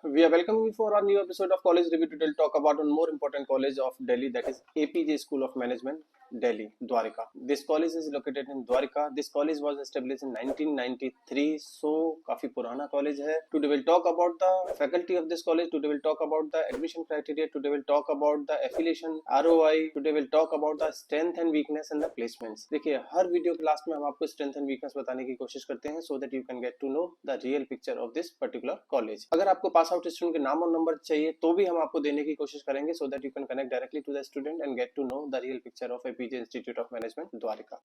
we are welcoming you for our new episode of College Review. Today we'll talk about one more important college of Delhi, that is APJ School of Management, Delhi, Dwarka. This college is located in Dwarka. This college was established in 1993, so काफी पुराना college है. Today we'll talk about the faculty of this college. Today we'll talk about the admission criteria. Today we'll talk about the affiliation, ROI. Today we'll talk about the strength and weakness and the placements. देखिए हर video के last में हम आपको strength and weakness बताने की कोशिश करते हैं so that you can get to know the real picture of this particular college. अगर आपको पास आउट स्टूडेंट के नाम और नंबर चाहिए तो भी हम आपको देने की कोशिश करेंगे so that you can connect directly to the student and get to know the real picture of APJ Institute of Management, Dwarka.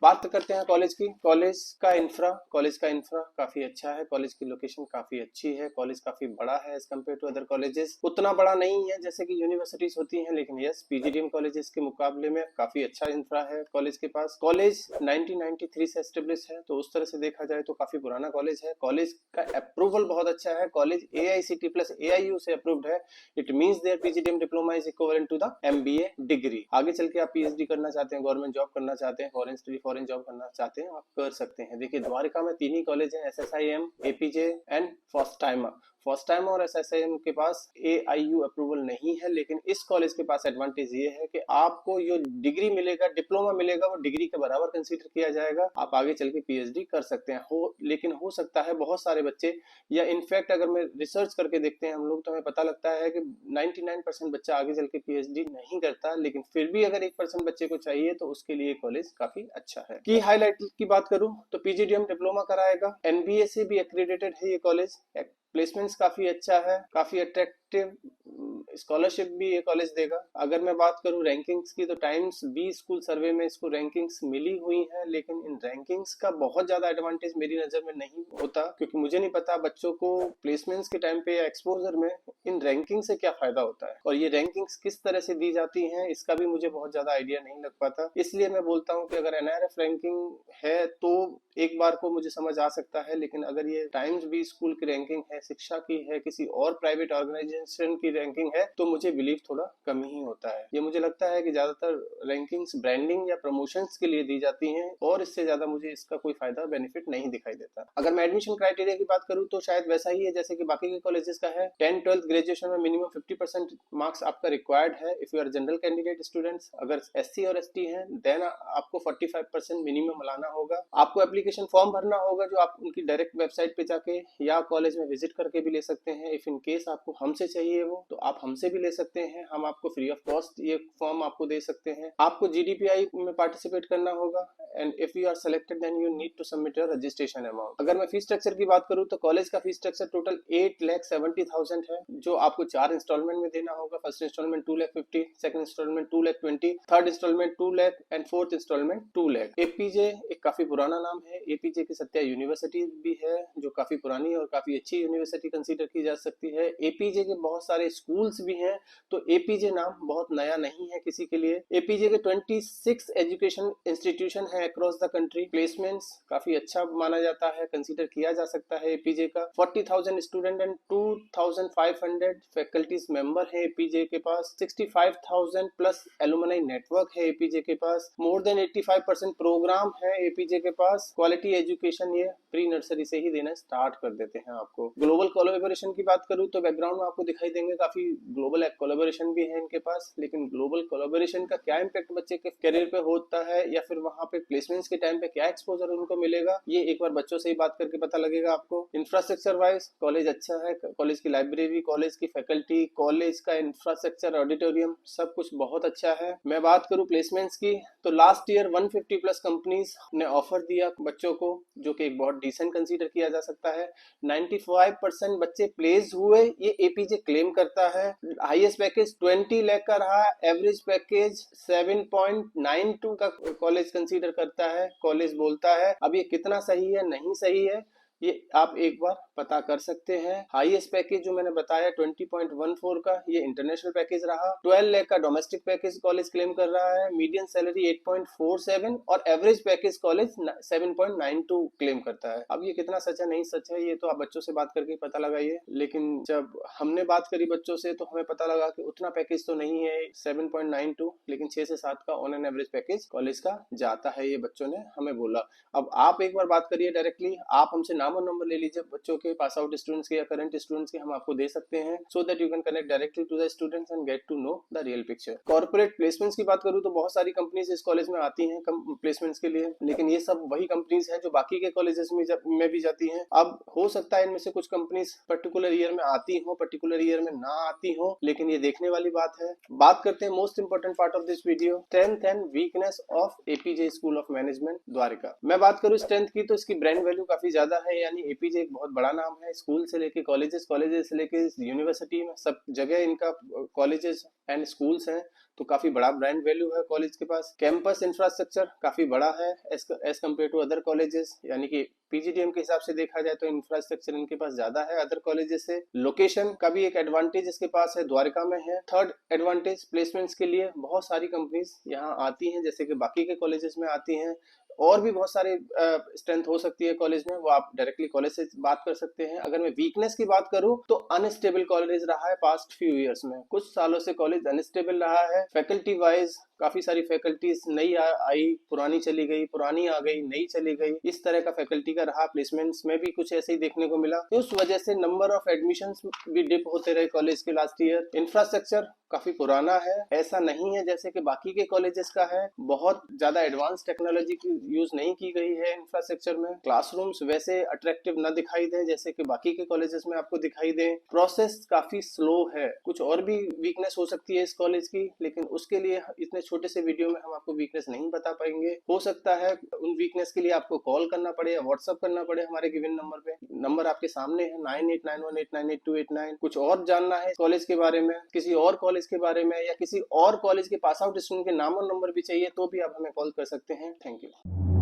बात करते हैं कॉलेज की. कॉलेज का इंफ्रा काफी अच्छा है. कॉलेज की लोकेशन काफी अच्छी है. कॉलेज काफी बड़ा है as compare to other colleges. उतना बड़ा नहीं है जैसे कि यूनिवर्सिटीज होती हैं, लेकिन यस पीजीडीएम कॉलेजेस के मुकाबले में काफी अच्छा इंफ्रा है कॉलेज के पास. कॉलेज 1993 से एस्टेब्लिश है, तो उस तरह से देखा जाए तो काफी पुराना कॉलेज है. कॉलेज का अप्रूवल बहुत अच्छा है. कॉलेज AICTE प्लस AIU से अप्रूव्ड है. It means their PGDM diploma is equivalent to the MBA degree. आगे चल के आप PhD करना चाहते हैं, गवर्नमेंट जॉब करना चाहते हैं, फॉरेन स्टडी फॉरेन जॉब करना चाहते हैं, आप कर सकते हैं. देखिए द्वारका में 3 ही कॉलेज हैं, SSIM, APJ and first time और SSIM के पास AIU अप्रूवल नहीं है. लेकिन इस कॉलेज के पास एडवांटेज ये है कि आपको जो डिग्री मिलेगा, डिप्लोमा मिलेगा, वो डिग्री के बराबर कंसीडर किया जाएगा. आप आगे चल के PhD कर सकते हैं. लेकिन हो सकता है बहुत सारे बच्चे, या इनफैक्ट अगर मैं रिसर्च करके देखते हैं हम लोग, तो हमें पता लगता है कि 99% बच्चा आगे चल के PhD नहीं करता. लेकिन फिर भी अगर 1% बच्चे को चाहिए तो उसके लिए कॉलेज काफी अच्छा है. की हाईलाइट की बात करूं तो पीजीडीएम डिप्लोमा कराएगा. NBA से भी एक्रेडिटेड है ये कॉलेज. प्लेसमेंट्स काफी अच्छा है, काफी अट्रैक्टिव स्कॉलरशिप भी ये कॉलेज देगा. अगर मैं बात करूं रैंकिंग्स की तो टाइम्स बी स्कूल सर्वे में इसको रैंकिंग्स मिली हुई है. लेकिन इन रैंकिंग्स का बहुत ज्यादा एडवांटेज मेरी नजर में नहीं होता, क्योंकि मुझे नहीं पता बच्चों को प्लेसमेंट्स के टाइम पे या एक्सपोजर में इन रैंकिंग से क्या फायदा होता है, और ये रैंकिंग्स किस तरह से दी जाती हैं इसका भी मुझे बहुत ज्यादा आइडिया नहीं लग पाता. इसलिए मैं बोलता हूँ कि अगर NRF रैंकिंग है तो एक बार को मुझे समझ आ सकता है. लेकिन अगर ये टाइम्स बी स्कूल की रैंकिंग है, शिक्षा की है, किसी और प्राइवेट ऑर्गेनाइजेशन की रैंकिंग है, तो मुझे बिलीव थोड़ा कम ही होता है. ये मुझे लगता है कि ज्यादातर रैंकिंग्स ब्रांडिंग या प्रमोशंस के लिए दी जाती हैं, और इससे ज्यादा मुझे इसका कोई फायदा बेनिफिट नहीं दिखाई देता. अगर मैं एडमिशन क्राइटेरिया की बात करूं तो शायद वैसा ही है जैसे कि बाकी के कॉलेजेस का है. 10th 12th ग्रेजुएशन में मिनिमम 50% मार्क्स आपका रिक्वायर्ड है if you are general candidate students. अगर SC और ST हैं देन आपको 45% मिनिमम लाना होगा. आपको एप्लीकेशन फॉर्म भरना होगा जो आप उनकी डायरेक्ट वेबसाइट पे जाके या कॉलेज में विजिट करके भी ले सकते हैं. इफ इन केस आपको हमसे चाहिए वो, तो आप हमसे भी ले सकते हैं. हम आपको फ्री ऑफ कॉस्ट ये फॉर्म आपको दे सकते हैं. आपको GDPI में पार्टिसिपेट करना होगा, and if you are selected then you need to submit your registration amount. अगर मैं फीस स्ट्रक्चर की बात करूं तो कॉलेज का फीस स्ट्रक्चर टोटल 8,70,000 है, जो आपको 4 इंस्टॉलमेंट में देना होगा. First installment 2,50,000, second installment 2,20,000, third installment 2,00,000 and fourth installment 2,00,000. APJ एक काफी पुराना नाम है. APJ की सत्या यूनिवर्सिटी भी है जो काफी पुरानी और काफी अच्छी यूनिवर्सिटी कंसीडर की जा सकती है. APJ के बहुत सारे स्कूल्स भी हैं, तो APJ नाम बहुत नया नहीं है किसी के लिए. APJ के 26 एजुकेशन इंस्टीट्यूशन है अक्रॉस द कंट्री. प्लेसमेंट्स काफी अच्छा माना जाता है, कंसीडर किया जा सकता है APJ का. 40,000 स्टूडेंट एंड 2,500 फैकल्टीज मेंबर है APJ के पास. 65,000 प्लस एलुमनाई नेटवर्क है APJ के पास. मोर देन 85% प्रोग्राम है APJ के पास. क्वालिटी एजुकेशन ये प्री नर्सरी से ही देना स्टार्ट कर देते हैं आपको. ग्लोबल कोलैबोरेशन की बात करूं तो बैकग्राउंड में आपको दिखाई देंगे काफी ग्लोबल कोलैबोरेशन भी है इनके पास. लेकिन ग्लोबल कोलैबोरेशन का क्या इम्पैक्ट बच्चे के करियर पे होता है, या फिर वहां पे प्लेसमेंट्स के टाइम पे क्या एक्सपोजर उनको मिलेगा, ये एक बार बच्चों से ही बात करके पता लगेगा आपको. इंफ्रास्ट्रक्चर वाइज कॉलेज अच्छा है. कॉलेज की लाइब्रेरी, कॉलेज की फैकल्टी, कॉलेज का इंफ्रास्ट्रक्चर, ऑडिटोरियम, सब कुछ बहुत अच्छा है. मैं बात करूं प्लेसमेंट्स की तो लास्ट ईयर 150 प्लस कंपनीज ने ऑफर दिया बच्चों को, जो कि एक बहुत डिसेंट कंसीडर किया जा सकता है. 95% बच्चे प्लेस हुए, ये APJ क्लेम करता है. हाईएस्ट पैकेज 20 लाख का रहा. एवरेज पैकेज 7.92 का कॉलेज कंसीडर करता है, कॉलेज बोलता है. अब ये कितना सही है नहीं सही है ये आप एक बार पता कर सकते हैं। हाईएस्ट पैकेज जो मैंने बताया 20.14 का, ये इंटरनेशनल पैकेज रहा। 12 लाख का डोमेस्टिक पैकेज कॉलेज क्लेम कर रहा है। मीडियन सैलरी 8.47 और एवरेज पैकेज कॉलेज 7.92 क्लेम करता है। अब ये कितना सच है नहीं सच है ये तो आप बच्चों से बात करके पता लगाइए, लेकिन जब हमने बात करी बच्चों से तो हमें पता लगा कि उतना पैकेज तो नहीं है 7.92, लेकिन 6 से 7 का on an average package college का जाता है, ये बच्चों ने हमें बोला। अब आप एक बार बात करिए डायरेक्टली, आप हमसे नाम और नंबर ले लीजिए बच्चों के, पास आउट स्टूडेंट्स के या करंट स्टूडेंट्स के, हम आपको दे सकते हैं, so that you can connect directly to the students and get to know the real picture. Corporate placements की बात करूं तो बहुत सारी कंपनीज इस कॉलेज में आती हैं प्लेसमेंट्स के लिए, लेकिन ये सब वही कंपनीज हैं जो बाकी के कॉलेजेस में भी जाती हैं। अब हो सकता है इनमें से कुछ कंपनीज पर्टिकुलर ईयर में आती हो, पर्टिकुलर ईयर में ना आती हो, लेकिन ये देखने वाली बात है। बात करते हैं most important part of this video, strength and weakness of APJ school of management Dwarka. मैं बात करूं स्ट्रेंथ की तो इसकी ब्रांड वैल्यू काफी ज्यादा है, यानी एपीजे एक बहुत बड़ा नाम है। स्कूल से लेके कॉलेजेस से लेके यूनिवर्सिटी में सब जगह इनका कॉलेजेस एंड स्कूल्स हैं, तो काफी बड़ा ब्रांड वैल्यू है कॉलेज के पास। कैंपस इंफ्रास्ट्रक्चर काफी बड़ा है as compare to other colleges, यानी कि पीजीडीएम के हिसाब से देखा जाए तो इंफ्रास्ट्रक्चर इनके पास ज्यादा है अदर कॉलेजेस से। लोकेशन का भी एक एडवांटेज इसके पास है, द्वारका में है। थर्ड एडवांटेज, प्लेसमेंट्स के लिए बहुत सारी कंपनीज यहाँ आती हैं, जैसे कि बाकी के कॉलेजेस में आती हैं। और भी बहुत सारे स्ट्रेंथ हो सकती है कॉलेज में, वो आप डायरेक्टली कॉलेज से बात कर सकते हैं। अगर मैं वीकनेस की बात करूं तो अनस्टेबल कॉलेज रहा है पास्ट फ्यू इयर्स में, कुछ सालों से कॉलेज अनस्टेबल रहा है। फैकल्टी वाइज काफी सारी फैकल्टीज नई आई, पुरानी चली गई, पुरानी आ गई, नई चली गई, इस तरह का फैकल्टी का रहा। प्लेसमेंट्स में भी कुछ ऐसे ही देखने को मिला, तो उस वजह से नंबर ऑफ एडमिशंस भी डिप होते रहे कॉलेज के लास्ट ईयर। इंफ्रास्ट्रक्चर काफी पुराना है, ऐसा नहीं है जैसे कि बाकी के कॉलेजेस का है, बहुत ज्यादा एडवांस टेक्नोलॉजी की यूज नहीं की गई है इंफ्रास्ट्रक्चर में। क्लासरूम्स वैसे अट्रैक्टिव न दिखाई दें जैसे कि बाकी के कॉलेजेस में आपको दिखाई दें। प्रोसेस काफी स्लो है। कुछ और भी वीकनेस हो सकती है इस कॉलेज की, लेकिन उसके लिए इतने छोटे से वीडियो में हम आपको वीकनेस नहीं बता पाएंगे। हो सकता है उन वीकनेस के लिए आपको कॉल करना पड़े या व्हाट्सअप करना पड़े हमारे गिवन नंबर पे। नंबर आपके सामने है 9891898289। कुछ और जानना है कॉलेज के बारे में, किसी और कॉलेज के बारे में, या किसी और कॉलेज के पास आउट स्टूडेंट के नाम और नंबर भी चाहिए तो भी आप हमें कॉल कर सकते हैं। Thank you.